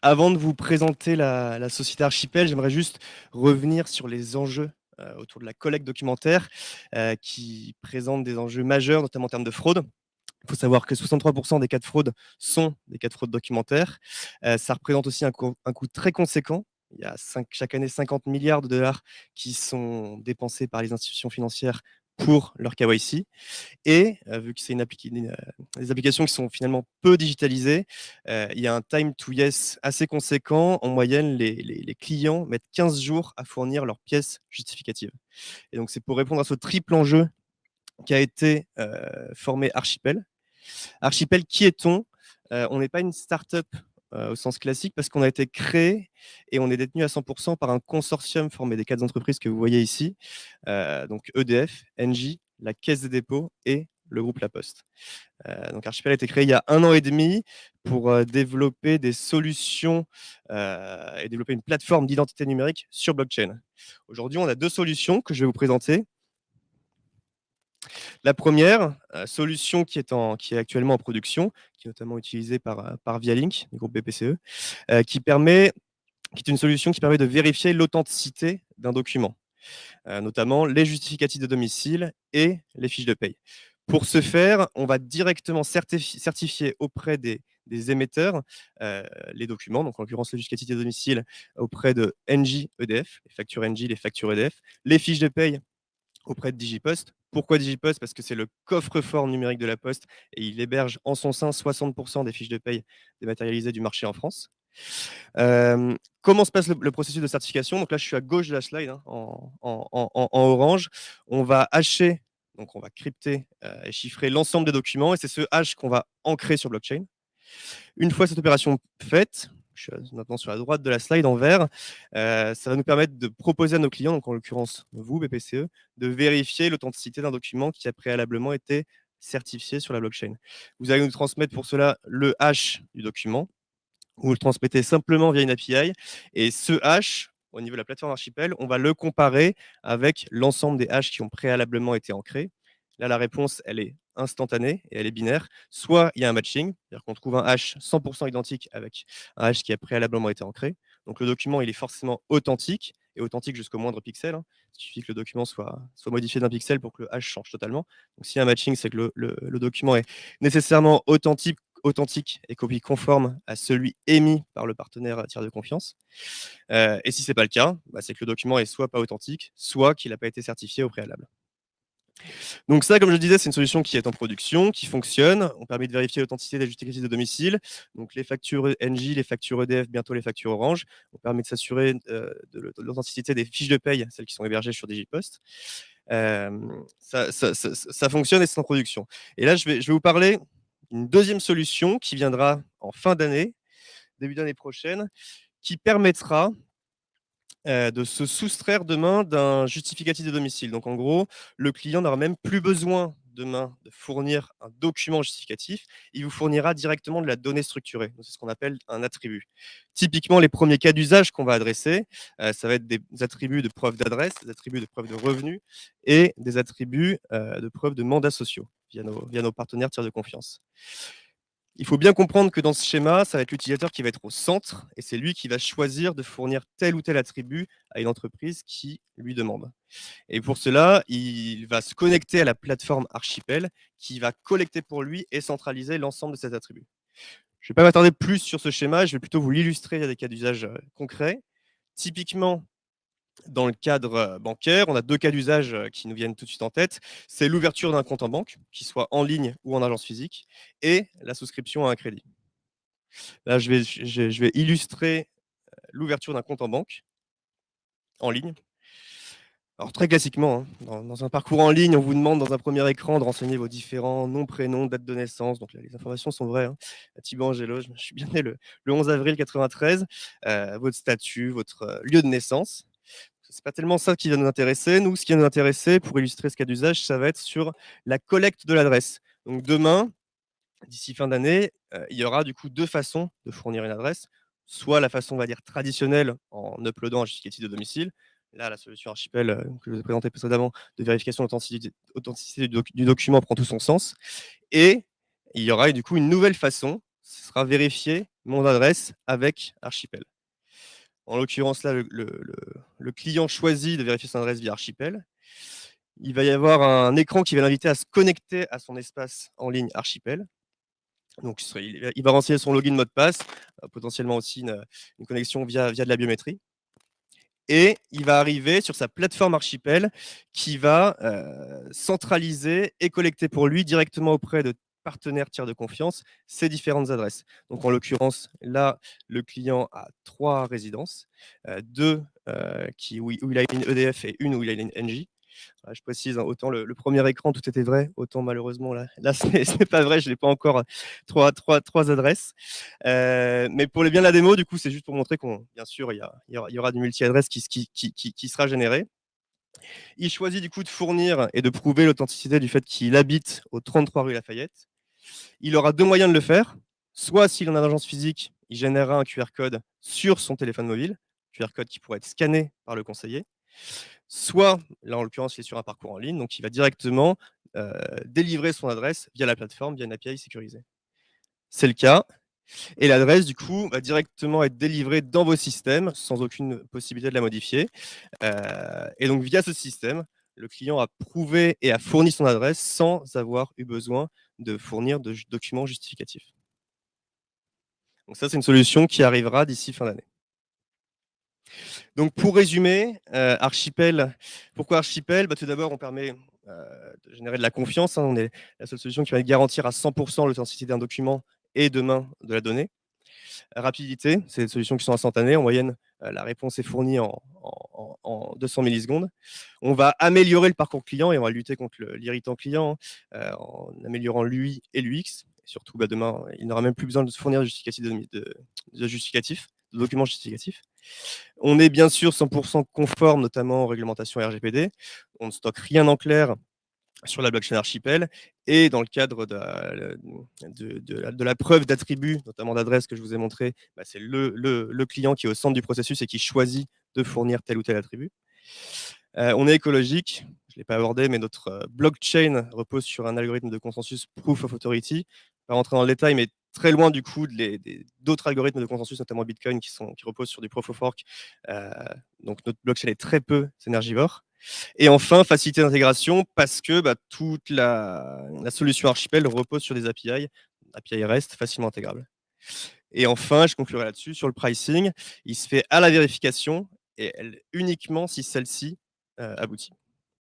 Avant de vous présenter la société Archipel, j'aimerais juste revenir sur les enjeux autour de la collecte documentaire qui présentent des enjeux majeurs, notamment en termes de fraude. Il faut savoir que 63% des cas de fraude sont des cas de fraude documentaire. Ça représente aussi un coût très conséquent. Il y a chaque année 50 milliards de dollars qui sont dépensés par les institutions financières pour leur KYC. Et vu que c'est des applications qui sont finalement peu digitalisées, il y a un time to yes assez conséquent. En moyenne, les clients mettent 15 jours à fournir leurs pièces justificatives. Et donc, c'est pour répondre à ce triple enjeu qu'a été formé Archipel. Archipel, qui est-on? On n'est pas une start-up au sens classique parce qu'on a été créé et on est détenu à 100% par un consortium formé des 4 entreprises que vous voyez ici, donc EDF, Engie, la Caisse des dépôts et le groupe La Poste. Donc Archipel a été créé il y a 1 an et demi pour développer des solutions et développer une plateforme d'identité numérique sur blockchain. Aujourd'hui, on a 2 solutions que je vais vous présenter. La première solution qui est actuellement en production, qui est notamment utilisée par Vialink, du groupe BPCE, qui est une solution qui permet de vérifier l'authenticité d'un document, notamment les justificatifs de domicile et les fiches de paye. Pour ce faire, on va directement certifier auprès des émetteurs les documents, donc en l'occurrence le justificatif de domicile auprès de Engie EDF, les factures Engie, les factures EDF, les fiches de paye auprès de Digipost. Pourquoi Digipost? Parce que c'est le coffre-fort numérique de la Poste et il héberge en son sein 60% des fiches de paye dématérialisées du marché en France. Comment se passe le processus de certification? Donc là, je suis à gauche de la slide, hein, en orange. On va hasher, donc on va crypter et chiffrer l'ensemble des documents et c'est ce hash qu'on va ancrer sur blockchain. Une fois cette opération faite, je suis maintenant sur la droite de la slide en vert, ça va nous permettre de proposer à nos clients, donc en l'occurrence vous, BPCE, de vérifier l'authenticité d'un document qui a préalablement été certifié sur la blockchain. Vous allez nous transmettre pour cela le hash du document. Vous le transmettez simplement via une API et ce hash, au niveau de la plateforme Archipel, on va le comparer avec l'ensemble des hashes qui ont préalablement été ancrés. Là, la réponse, elle est instantanée et elle est binaire. Soit il y a un matching, c'est-à-dire qu'on trouve un hash 100% identique avec un hash qui a préalablement été ancré. Donc le document, il est forcément authentique et authentique jusqu'au moindre pixel. Il suffit que le document soit modifié d'un pixel pour que le hash change totalement. Donc s'il y a un matching, c'est que le document est nécessairement authentique et copie conforme à celui émis par le partenaire tiers de confiance. Et si ce n'est pas le cas, c'est que le document est soit pas authentique, soit qu'il n'a pas été certifié au préalable. Donc ça, comme je disais, c'est une solution qui est en production, qui fonctionne. On permet de vérifier l'authenticité des justificatifs de domicile. Donc les factures Engie, les factures EDF, bientôt les factures Orange. On permet de s'assurer de l'authenticité des fiches de paye, celles qui sont hébergées sur Digipost. Ça fonctionne et c'est en production. Et là, je vais vous parler d'une deuxième solution qui viendra en fin d'année, début d'année prochaine, qui permettra de se soustraire demain d'un justificatif de domicile. Donc en gros, le client n'aura même plus besoin demain de fournir un document justificatif, il vous fournira directement de la donnée structurée. C'est ce qu'on appelle un attribut. Typiquement, les premiers cas d'usage qu'on va adresser, ça va être des attributs de preuve d'adresse, des attributs de preuve de revenus et des attributs de preuve de mandats sociaux via nos partenaires tiers de confiance. Il faut bien comprendre que dans ce schéma, ça va être l'utilisateur qui va être au centre et c'est lui qui va choisir de fournir tel ou tel attribut à une entreprise qui lui demande. Et pour cela, il va se connecter à la plateforme Archipel qui va collecter pour lui et centraliser l'ensemble de ces attributs. Je ne vais pas m'attarder plus sur ce schéma, je vais plutôt vous l'illustrer via des cas d'usage concrets. Typiquement, dans le cadre bancaire, on a 2 cas d'usage qui nous viennent tout de suite en tête. C'est l'ouverture d'un compte en banque, qu'il soit en ligne ou en agence physique, et la souscription à un crédit. Là, je vais illustrer l'ouverture d'un compte en banque, en ligne. Alors très classiquement, dans un parcours en ligne, on vous demande dans un premier écran de renseigner vos différents noms, prénoms, date de naissance. Donc là, les informations sont vraies. Thibaut Angelo, je suis bien né le 11 avril 93. Votre statut, votre lieu de naissance. C'est pas tellement ça qui va nous intéresser. Nous, ce qui va nous intéresser, pour illustrer ce cas d'usage, ça va être sur la collecte de l'adresse. Donc demain, d'ici fin d'année, il y aura du coup 2 façons de fournir une adresse. Soit la façon, on va dire, traditionnelle, en uploadant un justificatif de domicile. Là, la solution Archipel, que je vous ai présentée précédemment, de vérification d'authenticité du document prend tout son sens. Et il y aura du coup une nouvelle façon, ce sera vérifier mon adresse avec Archipel. En l'occurrence, là, le client choisit de vérifier son adresse via Archipel. Il va y avoir un écran qui va l'inviter à se connecter à son espace en ligne Archipel. Donc, il va renseigner son login, mot de passe, potentiellement aussi une connexion via de la biométrie. Et il va arriver sur sa plateforme Archipel qui va centraliser et collecter pour lui directement auprès de partenaires tiers de confiance ces différentes adresses. Donc en l'occurrence, là, le client a 3 résidences, 2 où il a une EDF et une où il a une NJ. Je précise, hein, autant le premier écran, tout était vrai, autant malheureusement, là ce n'est pas vrai, je n'ai pas encore trois adresses. Mais pour le bien de la démo, du coup, c'est juste pour montrer qu'on, bien sûr, il y aura du multi-adresse qui sera généré. Il choisit du coup de fournir et de prouver l'authenticité du fait qu'il habite au 33 rue Lafayette. Il aura 2 moyens de le faire. Soit s'il en a une agence physique, il générera un QR code sur son téléphone mobile, QR code qui pourrait être scanné par le conseiller. Soit, là en l'occurrence, il est sur un parcours en ligne, donc il va directement délivrer son adresse via la plateforme, via une API sécurisée. C'est le cas. Et l'adresse, du coup, va directement être délivrée dans vos systèmes sans aucune possibilité de la modifier. Et donc, via ce système, le client a prouvé et a fourni son adresse sans avoir eu besoin de fournir de documents justificatifs. Donc ça, c'est une solution qui arrivera d'ici fin d'année. Donc pour résumer, Archipel, pourquoi Archipel? Tout d'abord, on permet de générer de la confiance, hein. On est la seule solution qui va garantir à 100% l'authenticité d'un document et demain de la donnée. Rapidité, c'est des solutions qui sont instantanées. En moyenne, la réponse est fournie en 200 millisecondes. On va améliorer le parcours client et on va lutter contre l'irritant client, en améliorant l'UI et l'UX. Surtout, demain, il n'aura même plus besoin de se fournir de de documents justificatifs. On est bien sûr 100% conforme, notamment aux réglementations RGPD. On ne stocke rien en clair sur la blockchain Archipel. Et dans le cadre de la preuve d'attribut, notamment d'adresse que je vous ai montré, c'est le client qui est au centre du processus et qui choisit de fournir tel ou tel attribut. On est écologique, je ne l'ai pas abordé, mais notre blockchain repose sur un algorithme de consensus Proof of Authority. Je ne vais pas rentrer dans le détail, mais très loin du coup d'autres algorithmes de consensus, notamment Bitcoin, qui reposent sur du Proof of Work. Donc notre blockchain est très peu énergivore. Et enfin, facilité d'intégration parce que toute la solution Archipel repose sur des API REST facilement intégrables. Et enfin, je conclurai là-dessus, sur le pricing, il se fait à la vérification et uniquement si celle-ci aboutit.